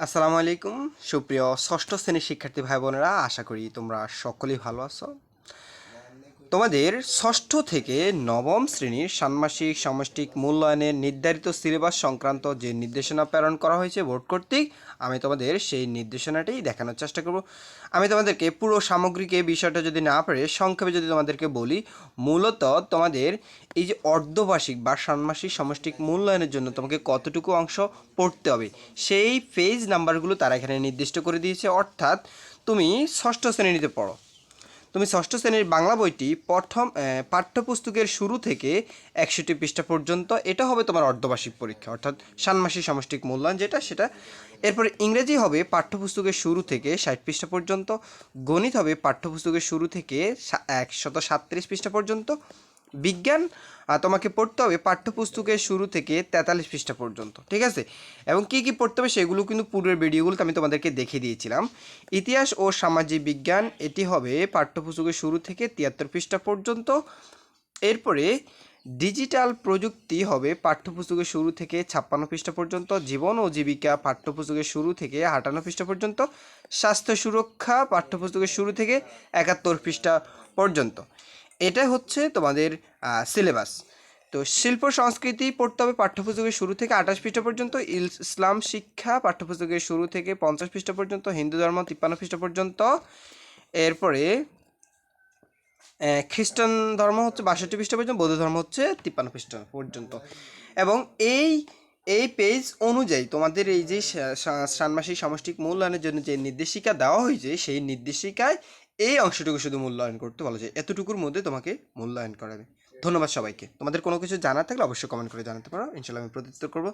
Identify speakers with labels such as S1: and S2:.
S1: আসসালামু আলাইকুম সুপ্রিয় ষষ্ঠ শ্রেণীর শিক্ষার্থী ভাই বোনেরা, আশা করি তোমরা সকলেই ভালো আছো। তোমাদের ষষ্ঠ থেকে নবম শ্রেণীর ষান্মাসিক সামষ্টিক মূল্যায়নের নির্ধারিত সিলেবাস সংক্রান্ত যে নির্দেশনা প্রেরণ করা হয়েছে বোর্ড কর্তৃক, আমি তোমাদের সেই নির্দেশনাটাই দেখানোর চেষ্টা করব। আমি তোমাদেরকে পুরো সামগ্রিক এই বিষয়টা যদি না পারে সংক্ষেপে যদি তোমাদেরকে বলি, মূলত তোমাদের এই যে অর্ধবার্ষিক বা ষান্মাসিক সামষ্টিক মূল্যায়নের জন্য তোমাকে কতটুকু অংশ পড়তে হবে সেই পেজ নাম্বারগুলো তারা এখানে নির্দিষ্ট করে দিয়েছে। অর্থাৎ তুমি ষষ্ঠ শ্রেণীতে পড়ো, তুমি ষষ্ঠ শ্রেণীর বাংলা বইটি প্রথম পাঠ্যপুস্তকের শুরু থেকে 61 পৃষ্ঠা পর্যন্ত, এটা হবে তোমার অর্ধবার্ষিক পরীক্ষা, অর্থাৎ ষান্মাসিক সামষ্টিক মূল্যায়ন যেটা সেটা। এরপরে ইংরেজি হবে পাঠ্যপুস্তকের শুরু থেকে 60 পৃষ্ঠা পর্যন্ত, গণিত হবে পাঠ্যপুস্তকের শুরু থেকে 137 পৃষ্ঠা পর্যন্ত, বিজ্ঞান তোমাকে পড়তে হবে পাঠ্যপুস্তকের শুরু থেকে 43 পৃষ্ঠা পর্যন্ত, ঠিক আছে। এবং কী কী পড়তে হবে সেগুলো কিন্তু পূর্বের ভিডিওগুলোতে আমি তোমাদেরকে দেখিয়ে দিয়েছিলাম। ইতিহাস ও সামাজিক বিজ্ঞান এটি হবে পাঠ্যপুস্তকের শুরু থেকে 73 পৃষ্ঠা পর্যন্ত। এরপরে ডিজিটাল প্রযুক্তি হবে পাঠ্যপুস্তকের শুরু থেকে 56 পৃষ্ঠা পর্যন্ত, জীবন ও জীবিকা পাঠ্যপুস্তকের শুরু থেকে 58 পৃষ্ঠা পর্যন্ত, স্বাস্থ্য সুরক্ষা পাঠ্যপুস্তকের শুরু থেকে 71 পৃষ্ঠা পর্যন্ত। এটা হচ্ছে তোমাদের সিলেবাস। তো শিল্প সংস্কৃতি পড়তে হবে পাঠ্যপুস্তকের শুরু থেকে 28 পৃষ্ঠা পর্যন্ত, ইসলাম শিক্ষা পাঠ্যপুস্তকের শুরু থেকে 50 পৃষ্ঠা পর্যন্ত, হিন্দু ধর্ম 53 পৃষ্ঠা পর্যন্ত। এরপরে খ্রিস্টান ধর্ম হচ্ছে 62 পৃষ্ঠা পর্যন্ত, বৌদ্ধ ধর্ম হচ্ছে 53 পৃষ্ঠা পর্যন্ত। এবং এই এই পেজ অনুযায়ী তোমাদের এই যে ষান্মাসিক সামষ্টিক মূল্যায়নের জন্য যে নির্দেশিকা দেওয়া হয়েছে সেই নির্দেশিকায় এই অংশটুকু শুধু মূল্যায়ন করতে বলা যায়, এতটুকুর মধ্যে তোমাকে মূল্যায়ন করাবে। ধন্যবাদ সবাইকে। তোমাদের কোনো কিছু জানার থাকলে অবশ্যই কমেন্ট করে জানাতে পারো, ইনশাল্লাহ আমি প্রত্যুত্তর করবো।